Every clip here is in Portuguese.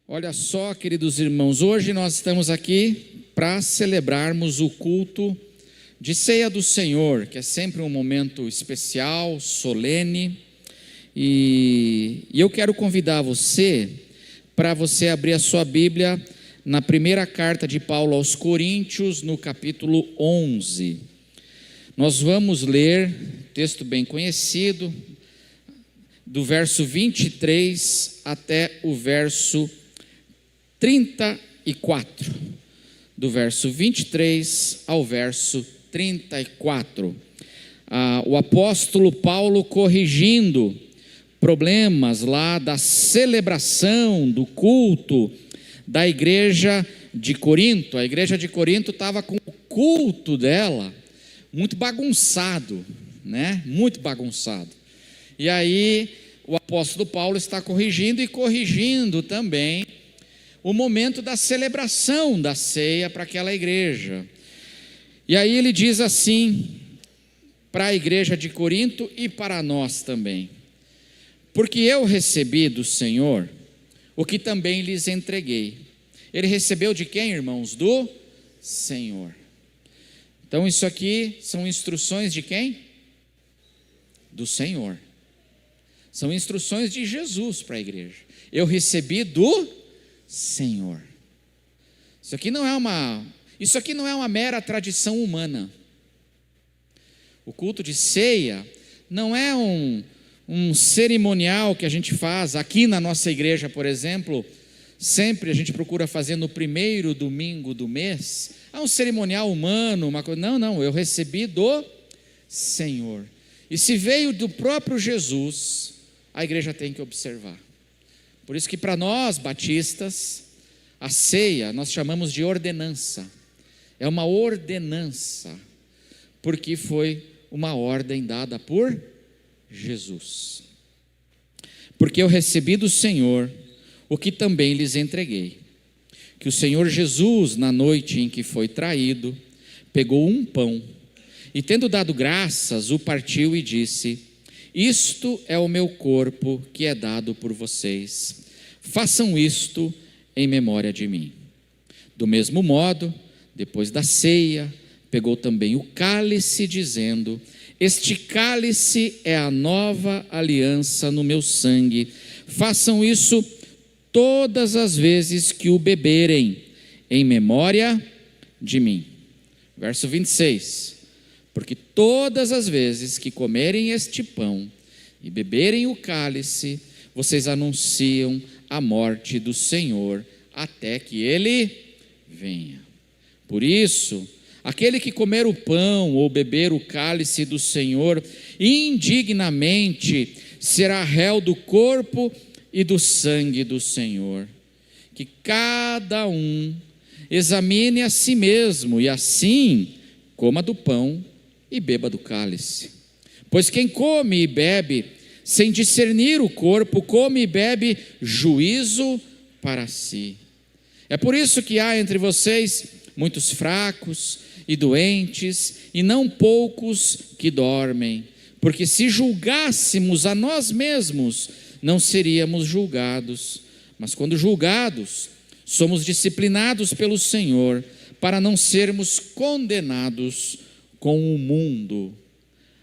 Olha só, queridos irmãos, hoje nós estamos aqui para celebrarmos o culto de ceia do Senhor, que é sempre um momento especial, solene, e eu quero convidar você para você abrir a sua Bíblia na primeira carta de Paulo aos Coríntios, no capítulo 11. Nós vamos ler, texto bem conhecido, do verso 23 até o verso 34, do verso 23 ao verso 34. O apóstolo Paulo corrigindo problemas lá da celebração do culto da igreja de Corinto. A igreja de Corinto estava com o culto dela muito bagunçado, né? Muito bagunçado. E aí o apóstolo Paulo está corrigindo também o momento da celebração da ceia para aquela igreja. E aí ele diz assim, para a igreja de Corinto e para nós também: porque eu recebi do Senhor o que também lhes entreguei. Ele recebeu de quem, irmãos? Do Senhor. Então isso aqui são instruções de quem? Do Senhor. São instruções de Jesus para a igreja. Eu recebi do Senhor. Isso aqui não é uma mera tradição humana. O culto de ceia não é um cerimonial que a gente faz aqui na nossa igreja, por exemplo. Sempre a gente procura fazer no primeiro domingo do mês. É um cerimonial humano, uma coisa. Não, eu recebi do Senhor. E se veio do próprio Jesus, a igreja tem que observar. Por isso que para nós batistas, a ceia nós chamamos de ordenança. É uma ordenança, porque foi uma ordem dada por Jesus. Porque eu recebi do Senhor o que também lhes entreguei, que o Senhor Jesus, na noite em que foi traído, pegou um pão e, tendo dado graças, o partiu e disse: isto é o meu corpo que é dado por vocês, façam isto em memória de mim. Do mesmo modo, depois da ceia, pegou também o cálice, dizendo: este cálice é a nova aliança no meu sangue, façam isso todas as vezes que o beberem, em memória de mim. Verso 26, porque todas as vezes que comerem este pão e beberem o cálice, vocês anunciam a morte do Senhor, até que Ele venha. Por isso, aquele que comer o pão ou beber o cálice do Senhor indignamente será réu do corpo e do sangue do Senhor. Que cada um examine a si mesmo, e assim coma do pão e beba do cálice. Pois quem come e bebe sem discernir o corpo, come e bebe juízo para si. É por isso que há entre vocês muitos fracos e doentes, e não poucos que dormem. Porque se julgássemos a nós mesmos, não seríamos julgados. Mas quando julgados, somos disciplinados pelo Senhor, para não sermos condenados com o mundo.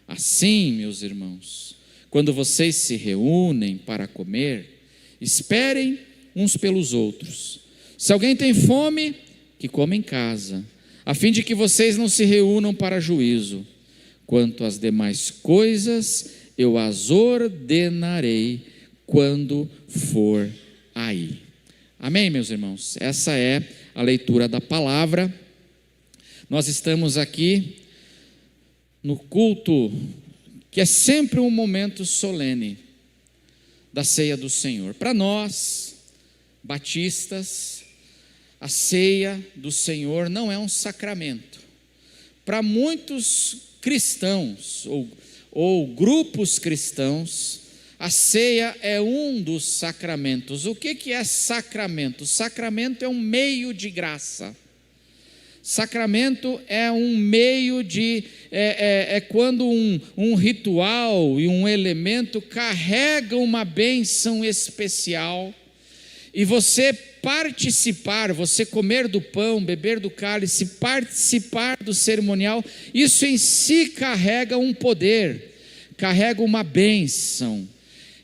Assim, meus irmãos, quando vocês se reúnem para comer, esperem uns pelos outros. Se alguém tem fome, que coma em casa, a fim de que vocês não se reúnam para juízo. Quanto às demais coisas, eu as ordenarei quando for aí. Amém, meus irmãos? Essa é a leitura da palavra. Nós estamos aqui no culto, que é sempre um momento solene da ceia do Senhor. Para nós, batistas, a ceia do Senhor não é um sacramento. Para muitos cristãos ou grupos cristãos, a ceia é um dos sacramentos. O que é sacramento? Sacramento é um meio de graça. Sacramento é um meio de... É quando um ritual e um elemento carrega uma bênção especial E você participar, você comer do pão, beber do cálice, participar do cerimonial, isso em si carrega um poder, carrega uma bênção.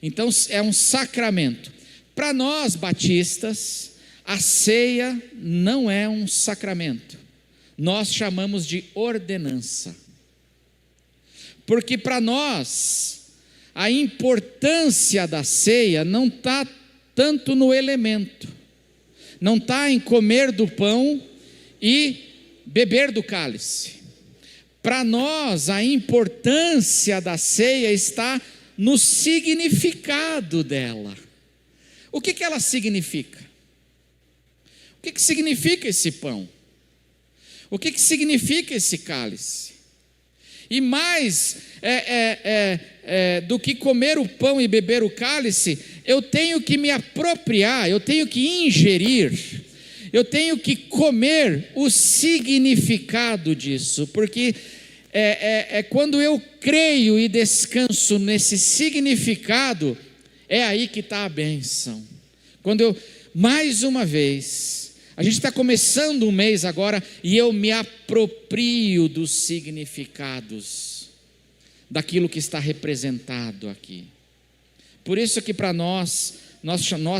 Então é um sacramento. Para nós batistas, a ceia não é um sacramento, nós chamamos de ordenança, porque para nós a importância da ceia não está tanto no elemento, não está em comer do pão e beber do cálice. Para nós a importância da ceia está no significado dela. O que ela significa? O que significa esse pão? O que significa esse cálice? E mais do que comer o pão e beber o cálice, eu tenho que me apropriar, eu tenho que ingerir, eu tenho que comer o significado disso, porque quando eu creio e descanso nesse significado, é aí que está a bênção. Quando eu, mais uma vez, a gente está começando um mês agora, e eu me aproprio dos significados, daquilo que está representado aqui. Por isso que para nós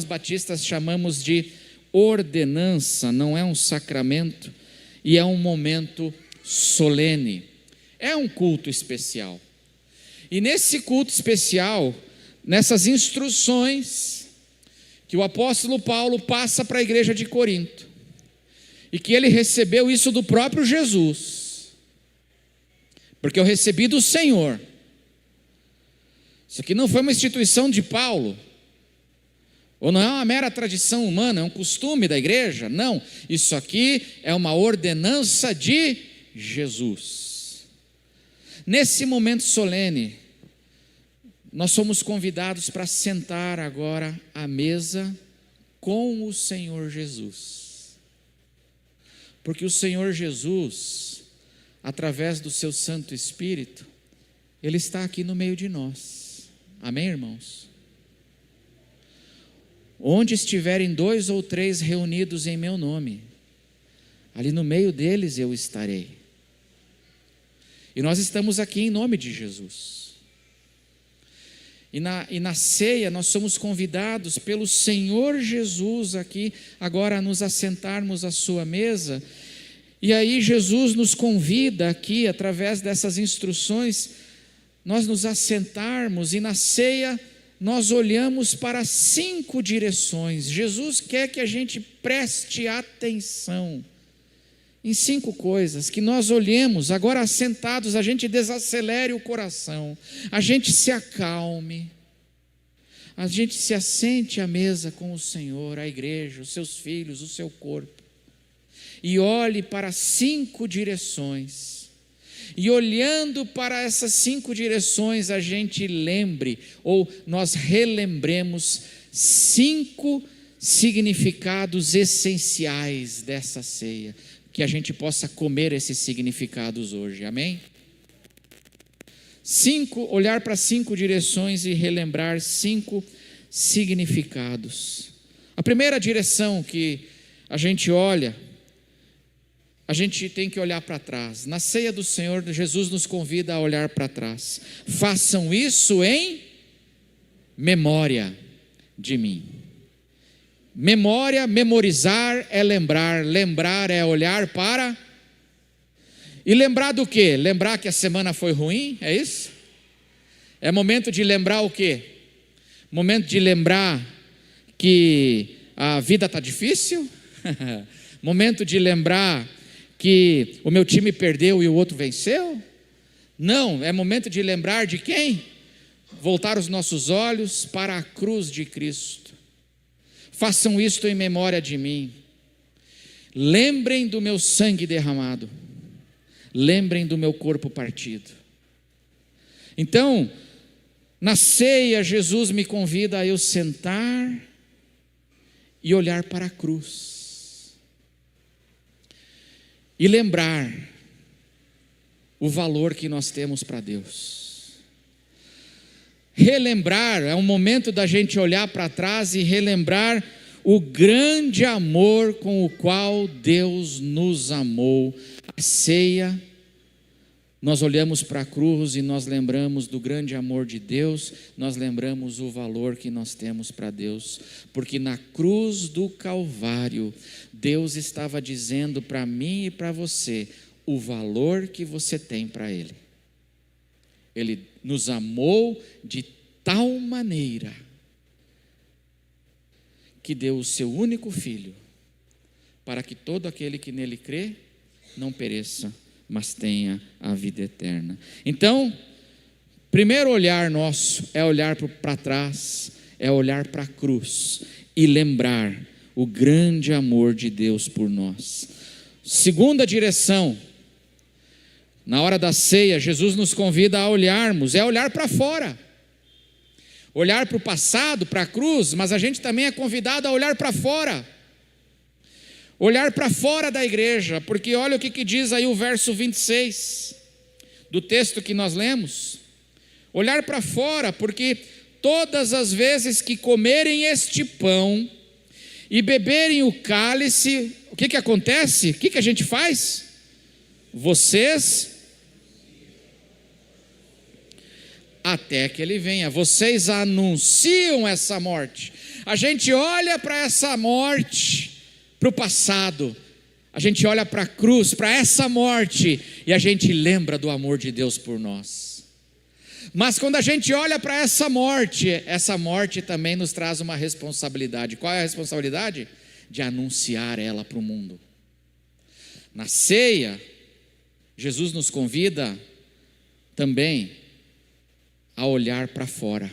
batistas chamamos de ordenança, não é um sacramento, e é um momento solene, é um culto especial. E nesse culto especial, nessas instruções que o apóstolo Paulo passa para a igreja de Corinto, e que ele recebeu isso do próprio Jesus, porque eu recebi do Senhor. Isso aqui não foi uma instituição de Paulo, ou não é uma mera tradição humana, é um costume da igreja, não, isso aqui é uma ordenança de Jesus. Nesse momento solene, nós somos convidados para sentar agora à mesa com o Senhor Jesus, porque o Senhor Jesus, através do seu Santo Espírito, Ele está aqui no meio de nós, amém, irmãos? Onde estiverem 2 ou 3 reunidos em meu nome, ali no meio deles eu estarei, e nós estamos aqui em nome de Jesus. E na ceia nós somos convidados pelo Senhor Jesus aqui agora a nos assentarmos à sua mesa, e aí Jesus nos convida aqui, através dessas instruções, nós nos assentarmos, e na ceia nós olhamos para 5 direções. Jesus quer que a gente preste atenção em 5 coisas, que nós olhemos, agora assentados, a gente desacelere o coração, a gente se acalme, a gente se assente à mesa com o Senhor, a igreja, os seus filhos, o seu corpo, e olhe para 5 direções, e olhando para essas 5 direções, a gente lembre, ou nós relembremos 5 significados essenciais dessa ceia, que a gente possa comer esses significados hoje, amém? 5, olhar para 5 direções e relembrar 5 significados. A primeira direção que a gente olha, a gente tem que olhar para trás. Na ceia do Senhor, Jesus nos convida a olhar para trás. Façam isso em memória de mim. Memória, memorizar é lembrar, lembrar é olhar para... E lembrar do quê? Lembrar que a semana foi ruim, é isso? É momento de lembrar o quê? Momento de lembrar que a vida está difícil? Momento de lembrar que o meu time perdeu e o outro venceu? Não, é momento de lembrar de quem? Voltar os nossos olhos para a cruz de Cristo. Façam isto em memória de mim. Lembrem do meu sangue derramado. Lembrem do meu corpo partido. Então, na ceia, Jesus me convida a eu sentar e olhar para a cruz. E lembrar o valor que nós temos para Deus. Relembrar, é um momento da gente olhar para trás e relembrar o grande amor com o qual Deus nos amou. A ceia, nós olhamos para a cruz e nós lembramos do grande amor de Deus, nós lembramos o valor que nós temos para Deus, porque na cruz do Calvário, Deus estava dizendo para mim e para você o valor que você tem para Ele. Ele nos amou de tal maneira que deu o seu único Filho, para que todo aquele que nele crê não pereça, mas tenha a vida eterna. Então, primeiro olhar nosso é olhar para trás, é olhar para a cruz e lembrar o grande amor de Deus por nós. Segunda direção, na hora da ceia, Jesus nos convida a olharmos, é olhar para fora. Olhar para o passado, para a cruz, mas a gente também é convidado a olhar para fora. Olhar para fora da igreja, porque olha o que diz aí o verso 26 do texto que nós lemos. Olhar para fora, porque todas as vezes que comerem este pão e beberem o cálice, o que acontece? O que a gente faz? Vocês, até que ele venha, vocês anunciam essa morte. A gente olha para essa morte, para o passado, a gente olha para a cruz, para essa morte, e a gente lembra do amor de Deus por nós. Mas quando a gente olha para essa morte também nos traz uma responsabilidade. Qual é a responsabilidade? De anunciar ela para o mundo. Na ceia, Jesus nos convida também a olhar para fora.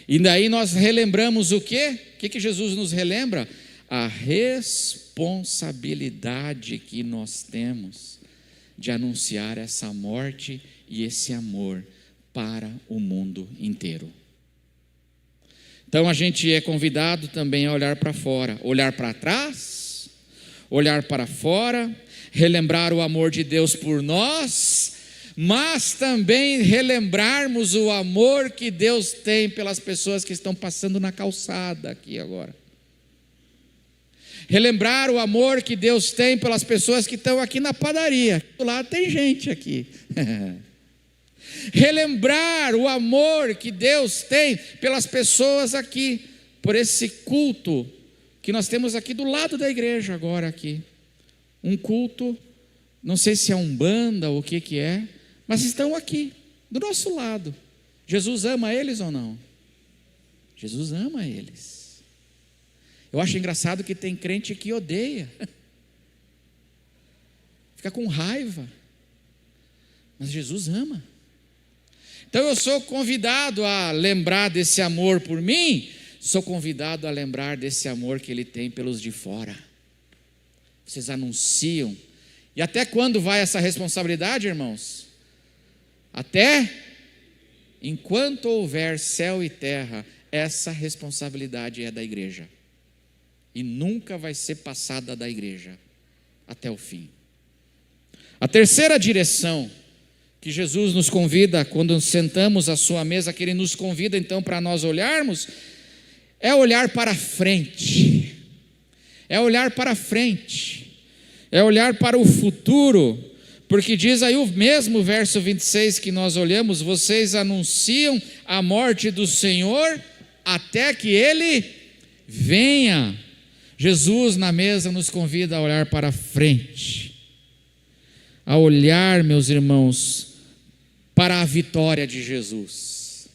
E daí nós relembramos o quê? O que Jesus nos relembra? A responsabilidade que nós temos de anunciar essa morte e esse amor para o mundo inteiro. Então a gente é convidado também a olhar para fora, olhar para trás, olhar para fora, relembrar o amor de Deus por nós, mas também relembrarmos o amor que Deus tem pelas pessoas que estão passando na calçada aqui agora. Relembrar o amor que Deus tem pelas pessoas que estão aqui na padaria. Do lado tem gente aqui. Relembrar o amor que Deus tem pelas pessoas aqui, por esse culto que nós temos aqui do lado da igreja agora aqui. Um culto, não sei se é umbanda ou o que é, mas estão aqui, do nosso lado. Jesus ama eles ou não? Jesus ama eles. Eu acho engraçado que tem crente que odeia, fica com raiva, mas Jesus ama. Então eu sou convidado a lembrar desse amor por mim, sou convidado a lembrar desse amor que Ele tem pelos de fora. Vocês anunciam. E até quando vai essa responsabilidade, irmãos? Até enquanto houver céu e terra, essa responsabilidade é da igreja. E nunca vai ser passada da igreja até o fim. A terceira direção que Jesus nos convida quando sentamos à sua mesa, que Ele nos convida então para nós olharmos, é olhar para frente. É olhar para frente. É olhar para o futuro. Porque diz aí o mesmo verso 26 que nós olhamos: vocês anunciam a morte do Senhor até que Ele venha. Jesus na mesa nos convida a olhar para frente, a olhar, meus irmãos, para a vitória de Jesus.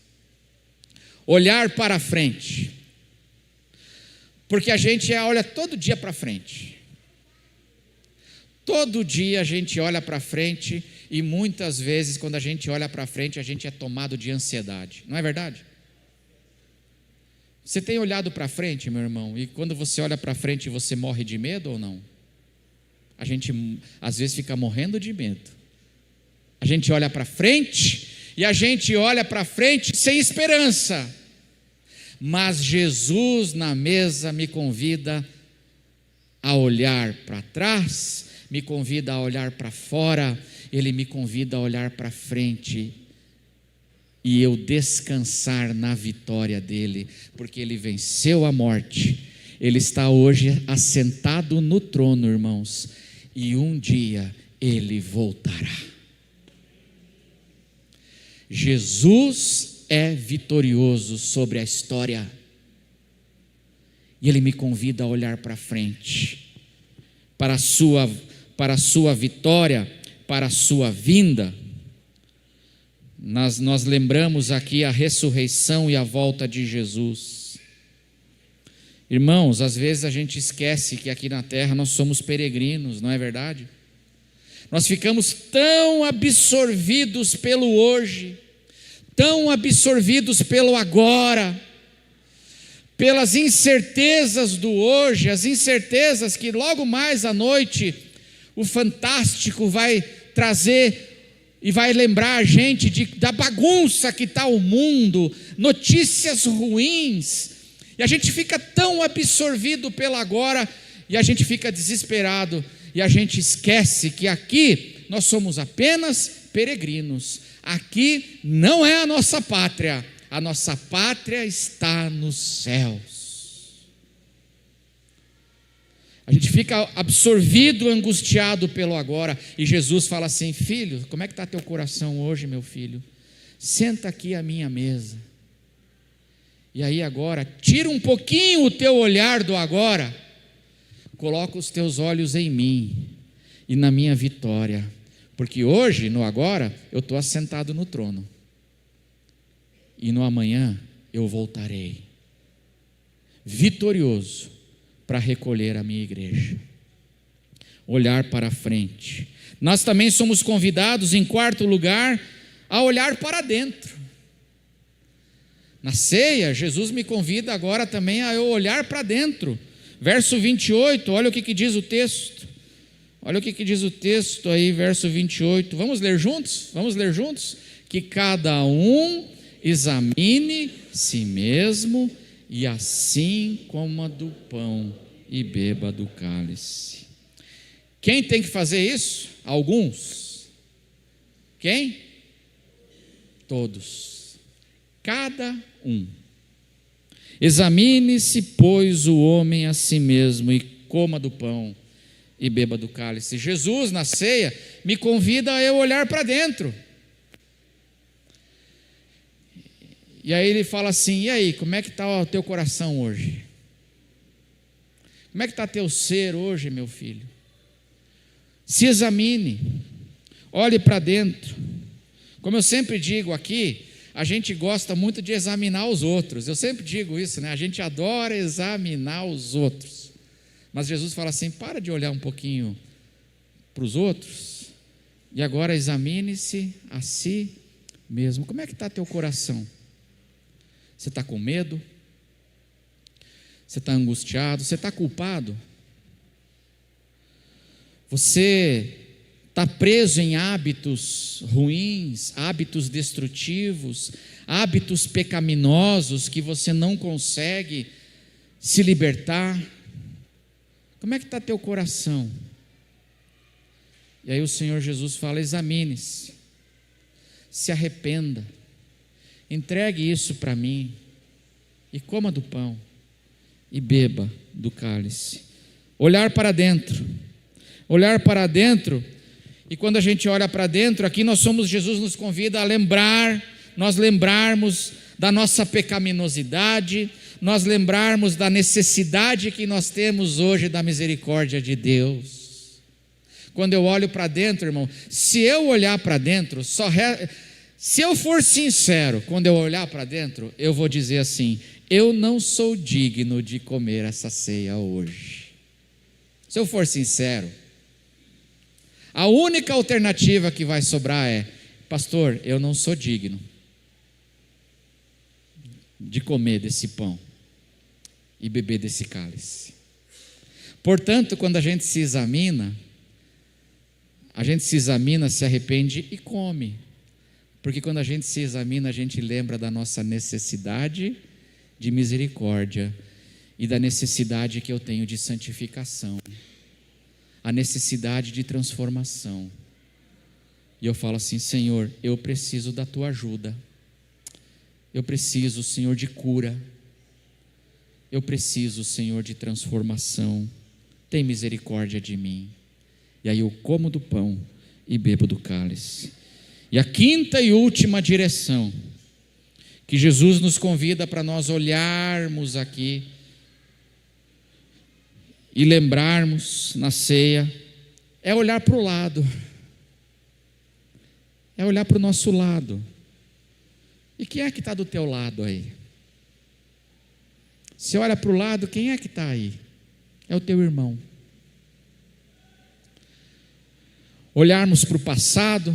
Olhar para frente, porque a gente olha todo dia para frente. Todo dia a gente olha para frente e muitas vezes quando a gente olha para frente a gente é tomado de ansiedade, não é verdade? Você tem olhado para frente, meu irmão, e quando você olha para frente você morre de medo ou não? A gente às vezes fica morrendo de medo. A gente olha para frente e a gente olha para frente sem esperança. Mas Jesus na mesa me convida a olhar para trás, me convida a olhar para fora, Ele me convida a olhar para frente e eu descansar na vitória dele, porque ele venceu a morte. Ele está hoje assentado no trono, irmãos, e um dia ele voltará. Jesus é vitorioso sobre a história, e ele me convida a olhar para frente, para a sua vitória, para a sua vinda. Nós lembramos aqui a ressurreição e a volta de Jesus. Irmãos, às vezes a gente esquece que aqui na terra nós somos peregrinos, não é verdade? Nós ficamos tão absorvidos pelo hoje, tão absorvidos pelo agora, pelas incertezas do hoje, as incertezas que logo mais à noite o fantástico vai trazer e vai lembrar a gente da bagunça que está o mundo, notícias ruins, e a gente fica tão absorvido pelo agora, e a gente fica desesperado, e a gente esquece que aqui nós somos apenas peregrinos. Aqui não é a nossa pátria está nos céus. A gente fica absorvido, angustiado pelo agora, e Jesus fala assim: filho, como é que está teu coração hoje, meu filho? Senta aqui à minha mesa. E aí agora, tira um pouquinho o teu olhar do agora, coloca os teus olhos em mim e na minha vitória, porque hoje, no agora, eu estou assentado no trono, e no amanhã eu voltarei, vitorioso, para recolher a minha igreja. Olhar para frente. Nós também somos convidados, em quarto lugar, a olhar para dentro. Na ceia, Jesus me convida agora também a eu olhar para dentro. Verso 28, olha o que diz o texto. Olha o que diz o texto aí, verso 28. Vamos ler juntos? Vamos ler juntos? Que cada um examine si mesmo, e assim coma do pão e beba do cálice. Quem tem que fazer isso? Alguns. Quem? Todos. Cada um. Examine-se, pois, o homem a si mesmo, e coma do pão e beba do cálice. Jesus, na ceia, me convida a eu olhar para dentro. E aí ele fala assim: e aí, como é que está o teu coração hoje? Como é que está teu ser hoje, meu filho? Se examine, olhe para dentro. Como eu sempre digo aqui, a gente gosta muito de examinar os outros. Eu sempre digo isso, né? A gente adora examinar os outros. Mas Jesus fala assim: para de olhar um pouquinho para os outros, e agora examine-se a si mesmo. Como é que está teu coração? Você está com medo? Você está angustiado? Você está culpado? Você está preso em hábitos ruins, hábitos destrutivos, hábitos pecaminosos que você não consegue se libertar? Como é que está teu coração? E aí o Senhor Jesus fala: examine-se, se arrependa, entregue isso para mim, e coma do pão, e beba do cálice. Olhar para dentro, olhar para dentro, e quando a gente olha para dentro, aqui Jesus nos convida a lembrar, nós lembrarmos da nossa pecaminosidade, nós lembrarmos da necessidade que nós temos hoje da misericórdia de Deus. Quando eu olho para dentro, irmão, se eu olhar para dentro, se eu for sincero, quando eu olhar para dentro, eu vou dizer assim: eu não sou digno de comer essa ceia hoje. Se eu for sincero, a única alternativa que vai sobrar é: pastor, eu não sou digno de comer desse pão e beber desse cálice. Portanto, quando a gente se examina, se arrepende e come. Porque quando a gente se examina, a gente lembra da nossa necessidade de misericórdia e da necessidade que eu tenho de santificação, a necessidade de transformação. E eu falo assim: Senhor, eu preciso da tua ajuda. Eu preciso, Senhor, de cura. Eu preciso, Senhor, de transformação. Tem misericórdia de mim. E aí eu como do pão e bebo do cálice. E a quinta e última direção que Jesus nos convida para nós olharmos aqui e lembrarmos na ceia, é olhar para o lado, é olhar para o nosso lado. E quem é que está do teu lado aí? Você olha para o lado, quem é que está aí? É o teu irmão. Olharmos para o passado,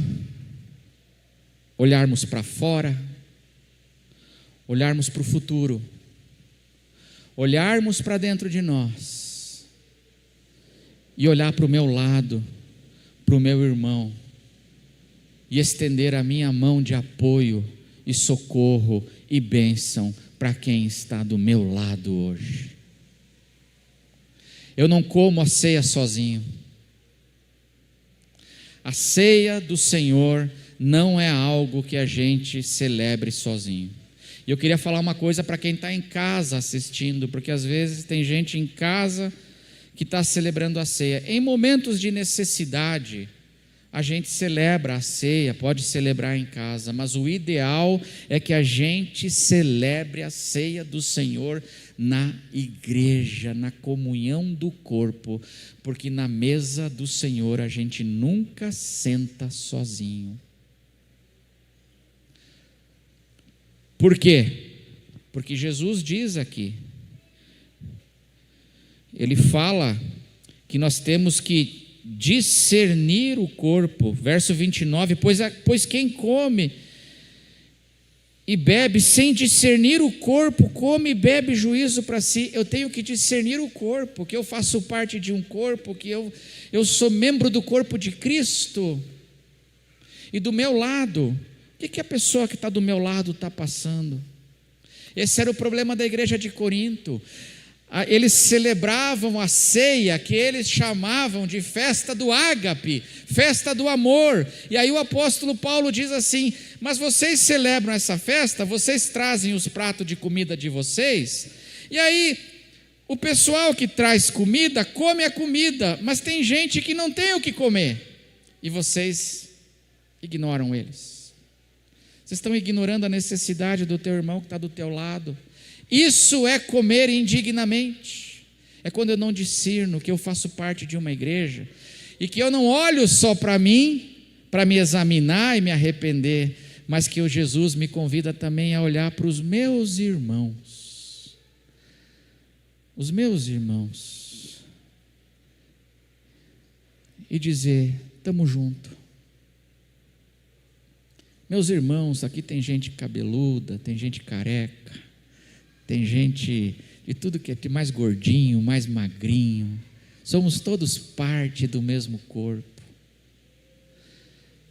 olharmos para fora, olharmos para o futuro, olharmos para dentro de nós e olhar para o meu lado, para o meu irmão e estender a minha mão de apoio e socorro e bênção para quem está do meu lado hoje. Eu não como a ceia sozinho. A ceia do Senhor não é algo que a gente celebre sozinho. E eu queria falar uma coisa para quem está em casa assistindo, porque às vezes tem gente em casa que está celebrando a ceia. Em momentos de necessidade, a gente celebra a ceia, pode celebrar em casa, mas o ideal é que a gente celebre a ceia do Senhor na igreja, na comunhão do corpo, porque na mesa do Senhor a gente nunca senta sozinho. Por quê? Porque Jesus diz aqui, ele fala que nós temos que discernir o corpo, verso 29, pois quem come e bebe sem discernir o corpo, come e bebe juízo para si. Eu tenho que discernir o corpo, que eu faço parte de um corpo, que eu sou membro do corpo de Cristo. E do meu lado, o que a pessoa que está do meu lado está passando? Esse era o problema da igreja de Corinto. Eles celebravam a ceia que eles chamavam de festa do ágape, festa do amor. E aí o apóstolo Paulo diz assim: mas vocês celebram essa festa, vocês trazem os pratos de comida de vocês, e aí o pessoal que traz comida, come a comida, mas tem gente que não tem o que comer, e vocês ignoram eles. Vocês estão ignorando a necessidade do teu irmão que está do teu lado. Isso é comer indignamente. É quando eu não discerno que eu faço parte de uma igreja e que eu não olho só para mim, para me examinar e me arrepender, mas que o Jesus me convida também a olhar para os meus irmãos. Os meus irmãos. E dizer: estamos juntos. Meus irmãos, aqui tem gente cabeluda, tem gente careca, tem gente de tudo que é mais gordinho, mais magrinho. Somos todos parte do mesmo corpo.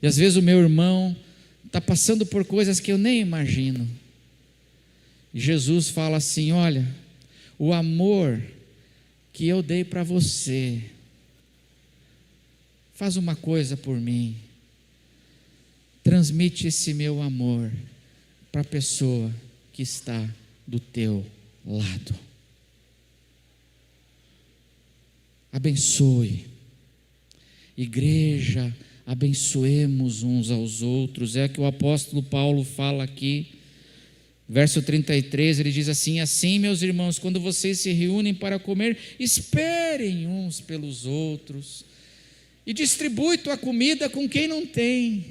E às vezes o meu irmão está passando por coisas que eu nem imagino. E Jesus fala assim: olha, o amor que eu dei para você, faz uma coisa por mim. Transmite esse meu amor para a pessoa que está do teu lado. Abençoe. Igreja, abençoemos uns aos outros. É que o apóstolo Paulo fala aqui, verso 33, ele diz assim: assim, meus irmãos, quando vocês se reúnem para comer, esperem uns pelos outros e distribui tua comida com quem não tem.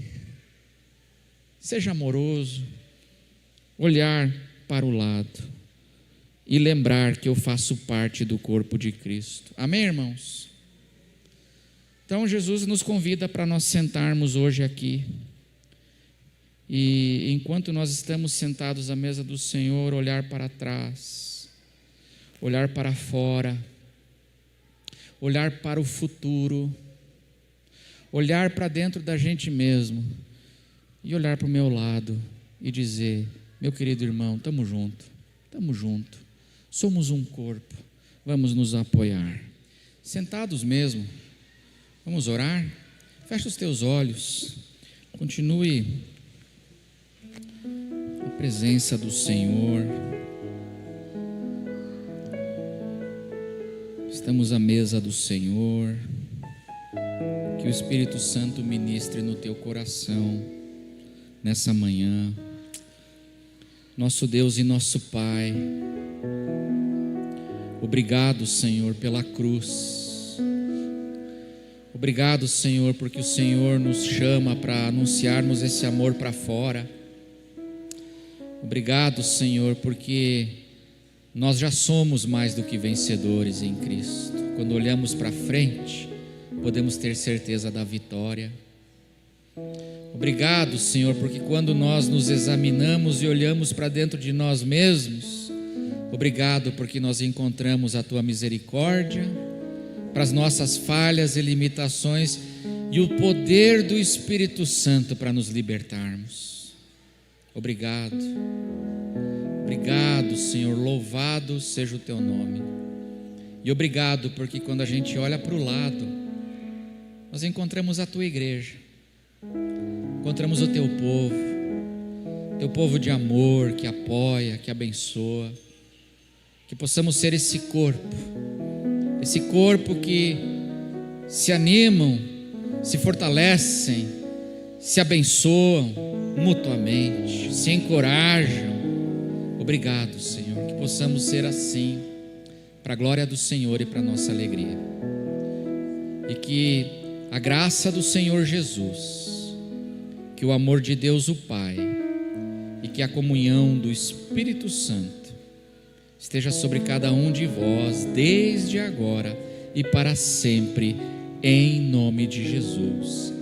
Seja amoroso, olhar para o lado e lembrar que eu faço parte do corpo de Cristo. Amém, irmãos? Então Jesus nos convida para nós sentarmos hoje aqui e enquanto nós estamos sentados à mesa do Senhor, olhar para trás, olhar para fora, olhar para o futuro, olhar para dentro da gente mesmo e olhar para o meu lado e dizer: meu querido irmão, estamos juntos, somos um corpo, vamos nos apoiar. Sentados mesmo, vamos orar? Fecha os teus olhos, continue presença do Senhor. Estamos à mesa do Senhor. Que o Espírito Santo ministre no teu coração nessa manhã. Nosso Deus e nosso Pai, obrigado, Senhor, pela cruz. Obrigado, Senhor, porque o Senhor nos chama para anunciarmos esse amor para fora. Obrigado, Senhor, porque nós já somos mais do que vencedores em Cristo. Quando olhamos para frente, podemos ter certeza da vitória. Obrigado, Senhor, porque quando nós nos examinamos e olhamos para dentro de nós mesmos, obrigado porque nós encontramos a Tua misericórdia para as nossas falhas e limitações e o poder do Espírito Santo para nos libertarmos. Obrigado. Obrigado, Senhor, louvado seja o Teu nome. E obrigado porque quando a gente olha para o lado, nós encontramos a Tua igreja, encontramos o Teu povo de amor, que apoia, que abençoa, que possamos ser esse corpo que se animam, se fortalecem, se abençoam mutuamente, se encorajam. Obrigado, Senhor, que possamos ser assim, para a glória do Senhor e para a nossa alegria. E que a graça do Senhor Jesus, que o amor de Deus o Pai e que a comunhão do Espírito Santo esteja sobre cada um de vós, desde agora e para sempre, em nome de Jesus.